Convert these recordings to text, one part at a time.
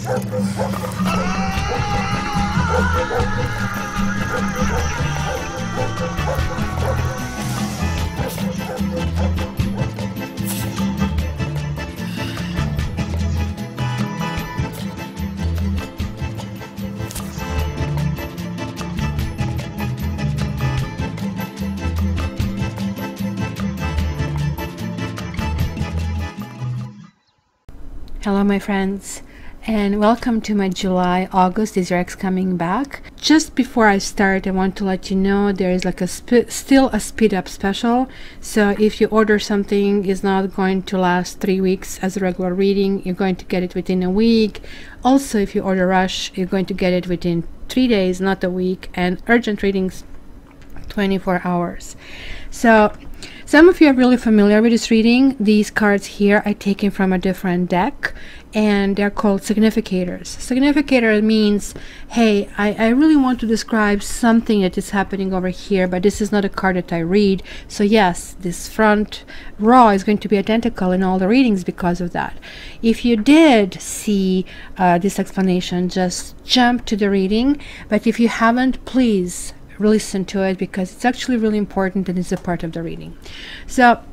Hello my friends, and welcome to my July-August Israel's coming back. Just before I start, I want to let you know there is like still a speed up special. So if you order something, it's not going to last 3 weeks as a regular reading. You're going to get it within a week. Also, if you order rush, you're going to get it within 3 days, not a week, and urgent readings 24 hours. So some of you are really familiar with this reading. These cards here are taken from a different deck, and they're called significators. Significator means, hey, I really want to describe something that is happening over here, but this is not a card that I read. So yes, this front row is going to be identical in all the readings because of that. If you did see this explanation, just jump to the reading. But if you haven't, please listen to it because it's actually really important and it's a part of the reading. So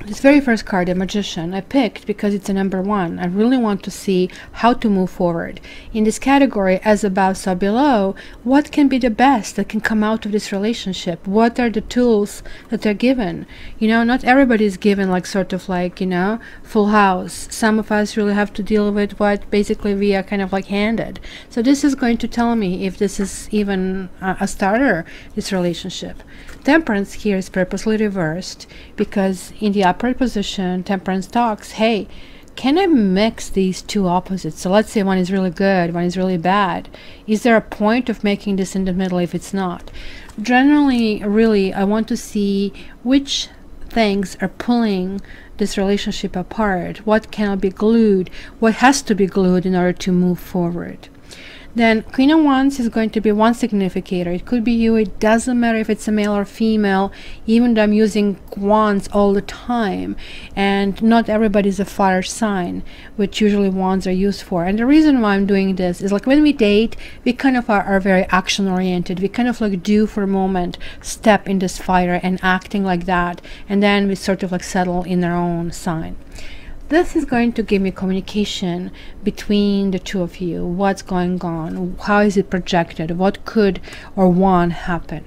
this very first card, the Magician, I picked because it's a number 1. I really want to see how to move forward. In this category, as above, so below, what can be the best that can come out of this relationship? What are the tools that they're given? You know, not everybody is given like sort of like, you know, full house. Some of us really have to deal with what basically we are kind of like handed. So this is going to tell me if this is even a starter, this relationship. Temperance here is purposely reversed because in the upright position, Temperance talks, hey, can I mix these two opposites? So let's say one is really good, one is really bad. Is there a point of making this in the middle if it's not? Generally, really, I want to see which things are pulling this relationship apart. What cannot be glued? What has to be glued in order to move forward? Then Queen of Wands is going to be one significator. It could be you. It doesn't matter if it's a male or female, even though I'm using wands all the time. And not everybody is a fire sign, which usually wands are used for. And the reason why I'm doing this is like when we date, we kind of are very action oriented. We kind of like do for a moment, step in this fire and acting like that. And then we sort of like settle in our own sign. This is going to give me communication between the two of you. What's going on? How is it projected? What could or won't happen?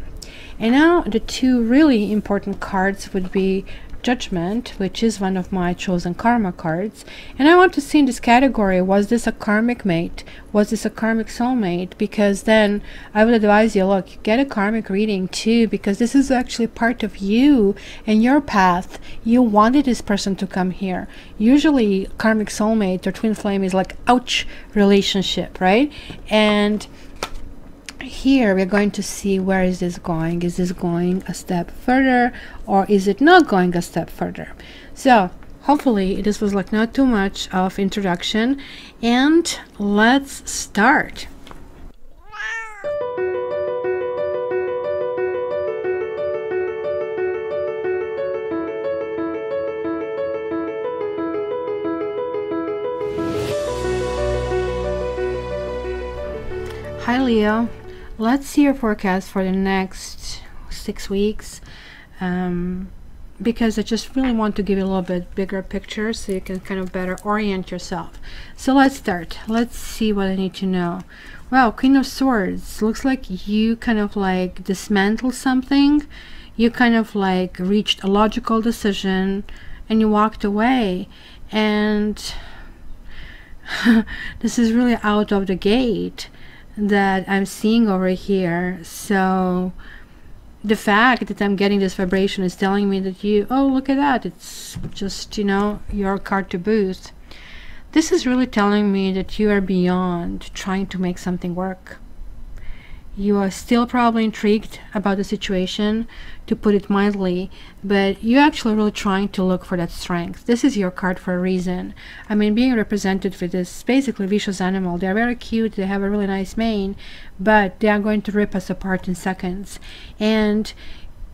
And now the two really important cards would be Judgment, which is one of my chosen karma cards. And I want to see in this category, was this a karmic mate? Was this a karmic soulmate? Because then I would advise you, look, get a karmic reading too, because this is actually part of you and your path. You wanted this person to come here. Usually karmic soulmate or twin flame is like, ouch, relationship, right? And here we're going to see where is this going. Is this going a step further or is it not going a step further? So hopefully this was like not too much of introduction, and let's start. Hi Leo. Let's see your forecast for the next 6 weeks, because I just really want to give you a little bit bigger picture so you can kind of better orient yourself. So let's start. Let's see what I need to know. Wow, Queen of Swords. Looks like you kind of like dismantled something. You kind of like reached a logical decision and you walked away. And this is really out of the gate that I'm seeing over here. So the fact that I'm getting this vibration is telling me that you, oh, look at that, it's just, you know, your card to boost. This is really telling me that you are beyond trying to make something work. You are still probably intrigued about the situation, to put it mildly, but you're actually really trying to look for that strength. This is your card for a reason. I mean, being represented with this basically vicious animal. They're very cute, they have a really nice mane, but they are going to rip us apart in seconds. And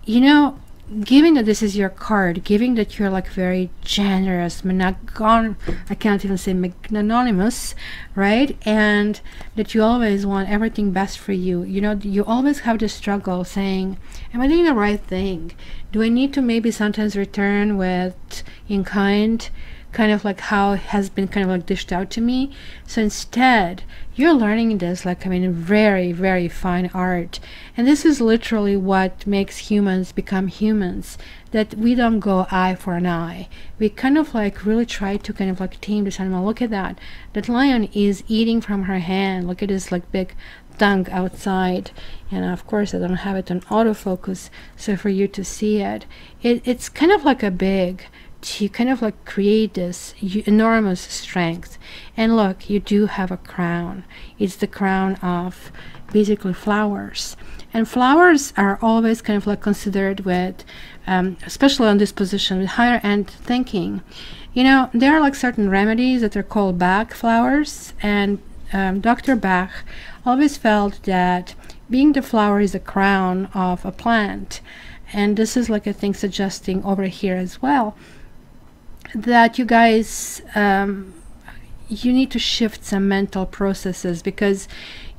you know, given that this is your card, given that you're like very generous, I can't even say magnanimous, right? And that you always want everything best for you. You know, you always have the struggle saying, am I doing the right thing? Do I need to maybe sometimes return with in kind of like how it has been kind of like dished out to me? So instead, you're learning this, like, I mean, very, very fine art. And this is literally what makes humans become humans, that we don't go eye for an eye. We kind of like really try to kind of like tame this animal. Look at that. That lion is eating from her hand. Look at this like big tongue outside. And of course I don't have it on autofocus, so for you to see it, it's kind of like a big, to kind of like create this enormous strength. And look, you do have a crown. It's the crown of basically flowers, and flowers are always kind of like considered with especially on this position with higher end thinking. You know, there are like certain remedies that are called Bach flowers, and Dr. Bach always felt that being the flower is the crown of a plant, and this is like a thing suggesting over here as well, that you guys you need to shift some mental processes, because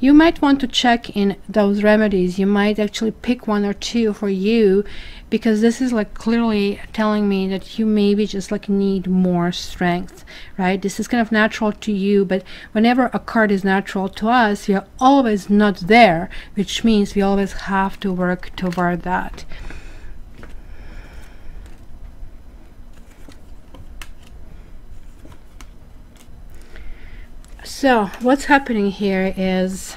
you might want to check in those remedies. You might actually pick one or two for you, because this is like clearly telling me that you maybe just like need more strength, right? This is kind of natural to you, but whenever a card is natural to us, we are always not there, which means we always have to work toward that. So what's happening here is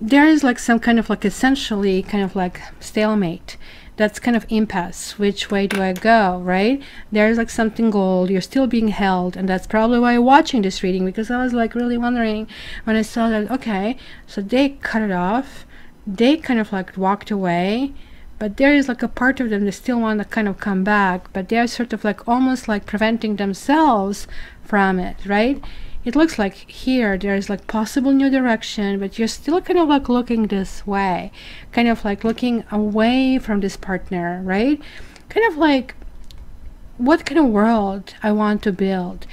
there is like some kind of like essentially kind of like stalemate. That's kind of impasse. Which way do I go, right? There's like something gold, you're still being held, and that's probably why I'm watching this reading, because I was like really wondering when I saw that, okay, so they cut it off, they kind of like walked away, but there is like a part of them that still want to kind of come back, but they're sort of like almost like preventing themselves from it, right? It looks like here there's like possible new direction, but you're still kind of like looking this way, kind of like looking away from this partner, right? Kind of like, what kind of world I want to build.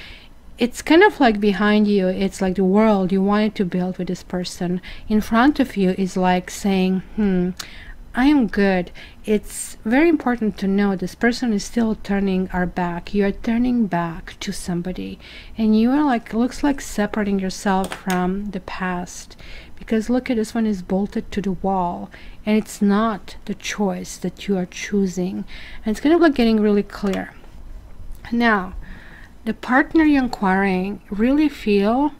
It's kind of like behind you, it's like the world you wanted to build with this person. In front of you is like saying, I am good. It's very important to know this person is still turning our back. You are turning back to somebody, and you are like, looks like separating yourself from the past, because look at this one is bolted to the wall, and it's not the choice that you are choosing. And it's kind of like getting really clear. Now, the partner you're inquiring really feel,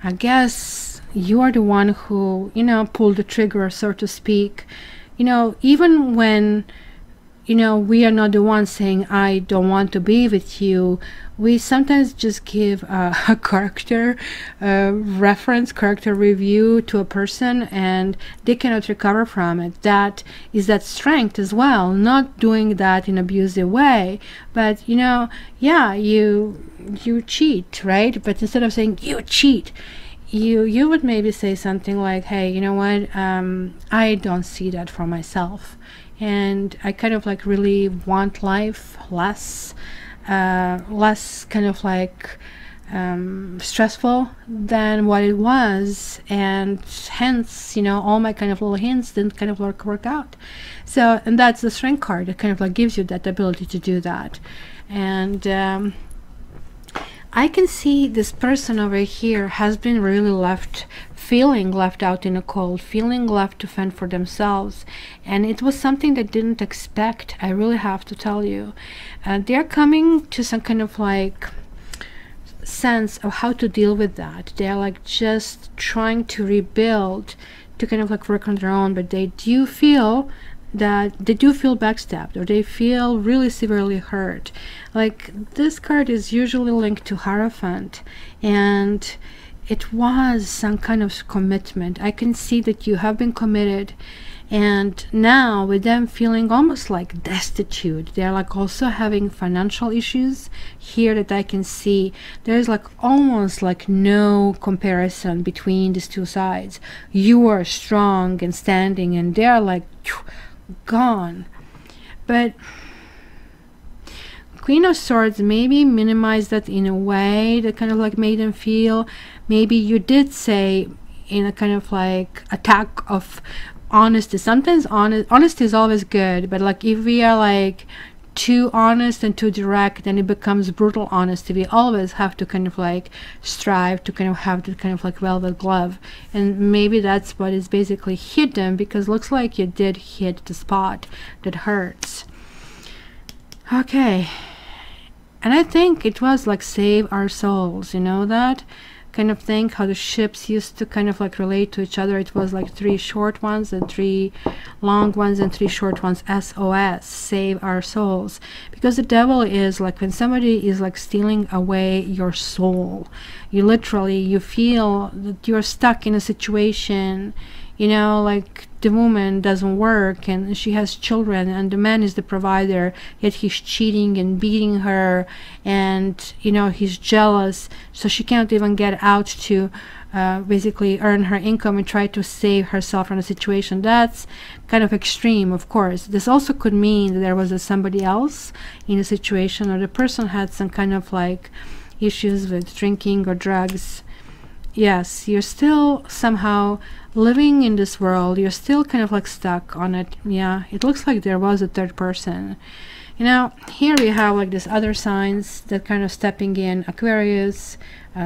I guess you are the one who, you know, pulled the trigger, so to speak. You know, even when, you know, we are not the ones saying, I don't want to be with you, we sometimes just give a character reference, character review to a person, and they cannot recover from it. That is that strength as well, not doing that in an abusive way, but, you know, yeah, you cheat, right? But instead of saying, you cheat, you would maybe say something like, hey, you know what, I don't see that for myself, and I kind of like really want life less kind of like stressful than what it was, and hence, you know, all my kind of little hints didn't kind of work out. So, and that's the strength card that kind of like gives you that ability to do that. And I can see this person over here has been really feeling left out in the cold, feeling left to fend for themselves, and it was something they didn't expect. I really have to tell you, they're coming to some kind of like sense of how to deal with that. They're like just trying to rebuild, to kind of like work on their own, but they do feel that they do feel backstabbed, or they feel really severely hurt. Like, this card is usually linked to Hierophant, and it was some kind of commitment. I can see that you have been committed, and now with them feeling almost like destitute, they're like also having financial issues here that I can see. There's like almost like no comparison between these two sides. You are strong and standing, and they're like gone. But Queen of Swords maybe minimized that in a way that kind of like made them feel, maybe you did say in a kind of like attack of honesty. Sometimes honesty is always good, but like if we are like too honest and too direct, then it becomes brutal honesty. We always have to kind of like strive to kind of have the kind of like velvet glove, and maybe that's what is basically hidden, because looks like you did hit the spot that hurts. Okay, and I think it was like save our souls, you know, that kind of thing, how the ships used to kind of like relate to each other. It was like 3 short ones and 3 long ones and 3 short ones. SOS, save our souls. Because the devil is like, when somebody is like stealing away your soul, you literally, you feel that you're stuck in a situation, you know, like the woman doesn't work and she has children and the man is the provider, yet he's cheating and beating her, and you know, he's jealous, so she can't even get out to basically earn her income and try to save herself from the situation. That's kind of extreme, of course. This also could mean that there was somebody else in a situation, or the person had some kind of like issues with drinking or drugs. Yes, you're still somehow living in this world. You're still kind of like stuck on it. Yeah, it looks like there was a third person. You know, here we have like these other signs that kind of stepping in: Aquarius,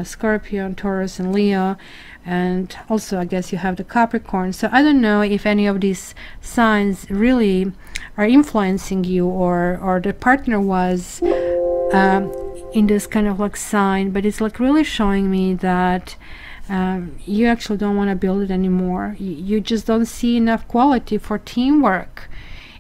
Scorpio, and Taurus, and Leo. And also I guess you have the Capricorn. So I don't know if any of these signs really are influencing you, or the partner was in this kind of like sign, but it's like really showing me that you actually don't want to build it anymore. You just don't see enough quality for teamwork,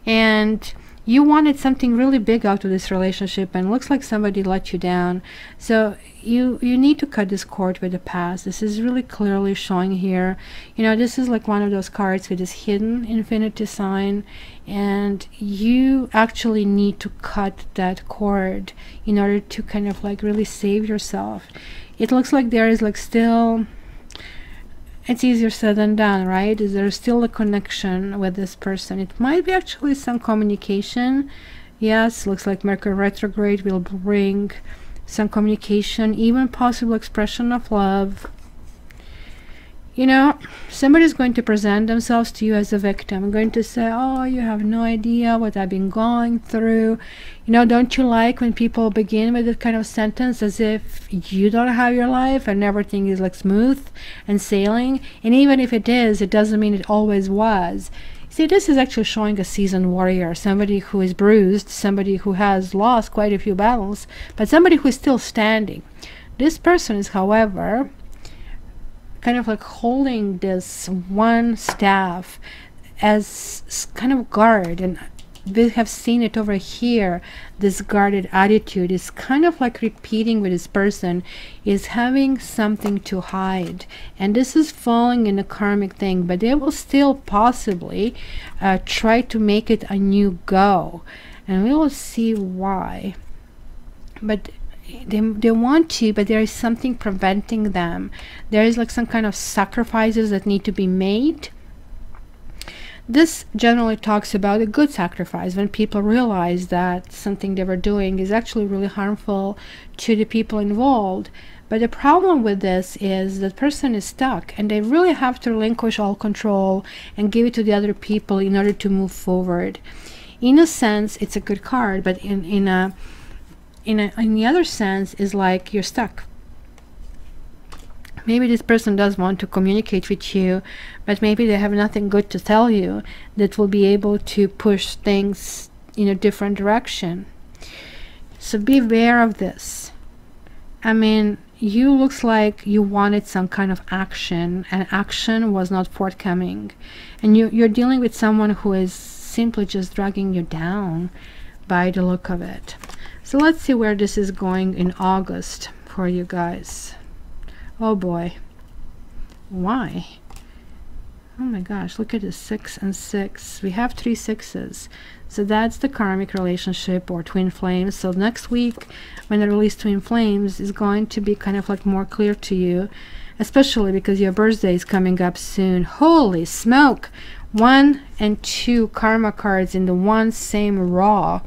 and you wanted something really big out of this relationship, and it looks like somebody let you down. So you need to cut this cord with the past. This is really clearly showing here. You know, this is like one of those cards with this hidden infinity sign, and you actually need to cut that cord in order to kind of like really save yourself. It looks like there is like still, it's easier said than done, right? Is there still a connection with this person? It might be actually some communication. Yes, looks like Mercury retrograde will bring some communication, even possible expression of love. You know, somebody's going to present themselves to you as a victim, going to say, oh, you have no idea what I've been going through. You know, don't you like when people begin with that kind of sentence, as if you don't have your life and everything is like smooth and sailing? And even if it is, it doesn't mean it always was. See, this is actually showing a seasoned warrior, somebody who is bruised, somebody who has lost quite a few battles, but somebody who is still standing. This person is, however, kind of like holding this one staff as kind of guard, and we have seen it over here. This guarded attitude is kind of like repeating with this person, is having something to hide, and this is falling in a karmic thing, but they will still possibly try to make it a new go, and we will see why. But they want to, but there is something preventing them. There is like some kind of sacrifices that need to be made. This generally talks about a good sacrifice, when people realize that something they were doing is actually really harmful to the people involved. But the problem with this is that person is stuck, and they really have to relinquish all control and give it to the other people in order to move forward. In a sense, it's a good card, but in the other sense is like you're stuck. Maybe this person does want to communicate with you, but maybe they have nothing good to tell you that will be able to push things in a different direction. So be aware of this. I mean, you looks like you wanted some kind of action, and action was not forthcoming, and you're dealing with someone who is simply just dragging you down by the look of it. So let's see where this is going in August for you guys. Oh boy. Why? Oh my gosh, look at the 6 and 6. We have 3 6s. So that's the karmic relationship, or twin flames. So next week, when I release twin flames, is going to be kind of like more clear to you, especially because your birthday is coming up soon. Holy smoke! 1 and 2 karma cards in the one same raw.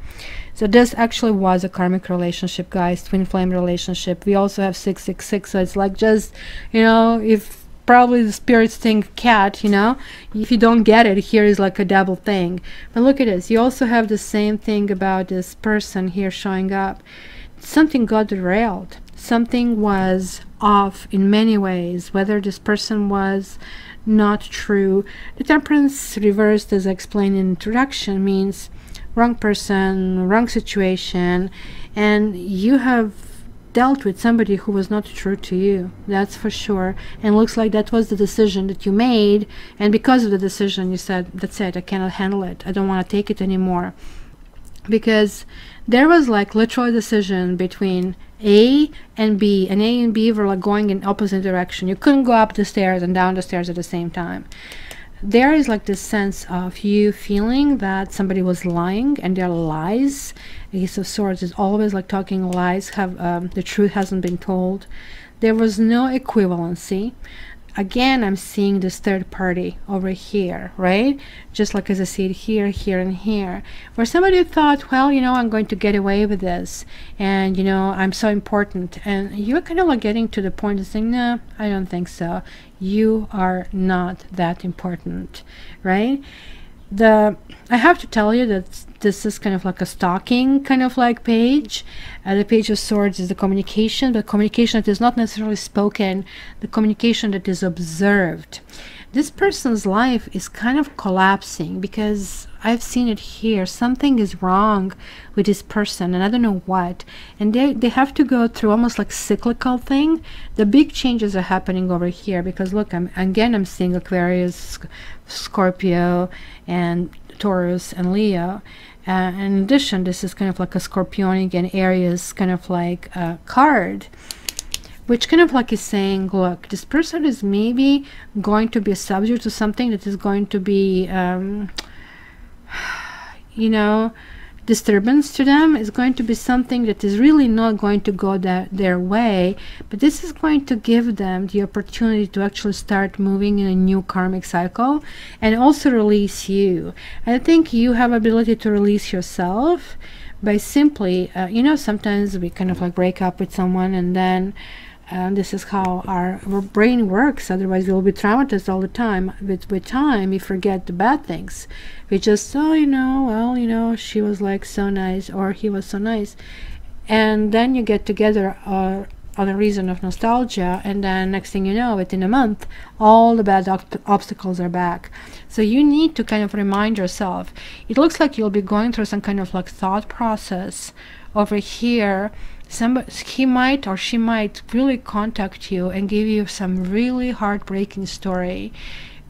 So this actually was a karmic relationship, guys, twin flame relationship. We also have 666, so it's like just, you know, if probably the spirits think cat, you know, if you don't get it, here is like a double thing. But look at this, you also have the same thing about this person here showing up. Something got derailed, something was off in many ways, whether this person was not true. The temperance reversed, as I explained in the introduction, means wrong person, wrong situation, and you have dealt with somebody who was not true to you, that's for sure. And looks like that was the decision that you made, and because of the decision you said, that's it, I cannot handle it, I don't want to take it anymore. Because there was like literal decision between A and B, and A and B were like going in opposite direction. You couldn't go up the stairs and down the stairs at the same time. There is like this sense of you feeling that somebody was lying, and their lies, Ace of Swords is always like talking lies, have the truth hasn't been told. There was no equivalency. Again, I'm seeing this third party over here, right? Just like as I see it here, here, and here, where somebody thought, well, you know, I'm going to get away with this, and you know, I'm so important, and you're kind of like getting to the point of saying, no, I don't think so. You are not that important, right? I have to tell you that this is kind of like a stalking kind of like page. The Page of Swords is the communication, but communication that is not necessarily spoken, the communication that is observed. This person's life is kind of collapsing because I've seen it here. Something is wrong with this person, and I don't know what. And they have to go through almost like cyclical thing. The big changes are happening over here because look, I'm seeing Aquarius, Scorpio, and Taurus, and Leo. In addition, this is kind of like a Scorpionic and Aries kind of like card, which kind of like is saying, look, this person is maybe going to be subject to something that is going to be, you know, disturbance to them. Is going to be something that is really not going to go their way, but this is going to give them the opportunity to actually start moving in a new karmic cycle and also release you. I think you have ability to release yourself by simply, you know, sometimes we kind of like break up with someone, and then this is how our brain works. Otherwise we'll be traumatized all the time. With time we forget the bad things. We just, oh, you know, well, you know, she was like so nice, or he was so nice, and then you get together on a reason of nostalgia, and then next thing you know, within a month all the bad obstacles are back. So you need to kind of remind yourself. It looks like you'll be going through some kind of like thought process over here. He might or she might really contact you and give you some really heartbreaking story,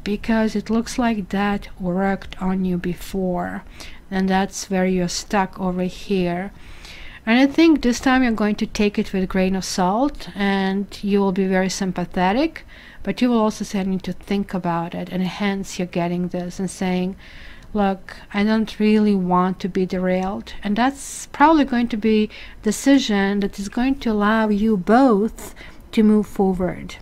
because it looks like that worked on you before, and that's where you're stuck over here. And I think this time you're going to take it with a grain of salt, and you will be very sympathetic, but you will also say, I need to think about it, and hence you're getting this and saying, look, I don't really want to be derailed. And that's probably going to be a decision that is going to allow you both to move forward.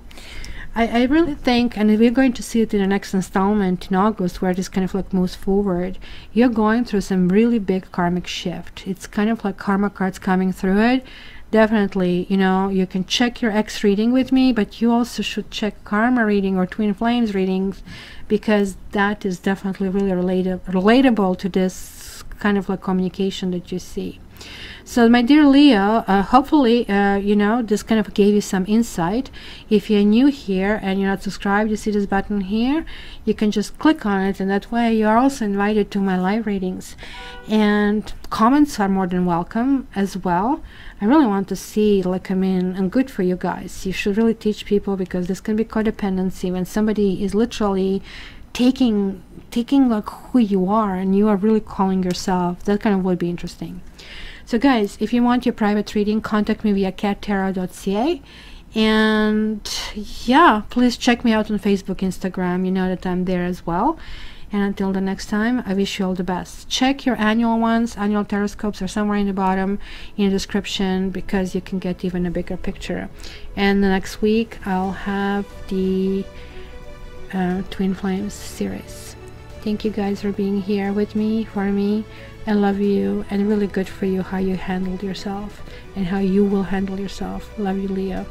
I really think, and we're going to see it in the next installment in August, where this kind of like moves forward, you're going through some really big karmic shift. It's kind of like karma cards coming through it. Definitely, you know, you can check your X reading with me, but you also should check karma reading or twin flames readings, because that is definitely really relatable to this kind of like communication that you see. So my dear Leo, hopefully you know, this kind of gave you some insight. If you're new here and you're not subscribed, you see this button here, you can just click on it, and that way you are also invited to my live readings. And comments are more than welcome as well. I really want to see, like, I mean, and good for you guys. You should really teach people, because this can be codependency when somebody is literally taking like who you are, and you are really calling yourself. That kind of would be interesting. So guys, if you want your private reading, contact me via cattarot.ca. And yeah, please check me out on Facebook, Instagram. You know that I'm there as well. And until the next time, I wish you all the best. Check your annual ones. Annual Taroscopes are somewhere in the bottom in the description, because you can get even a bigger picture. And the next week I'll have the Twin Flames series. Thank you guys for being here with me, for me. I love you, and really good for you how you handled yourself and how you will handle yourself. Love you, Leo.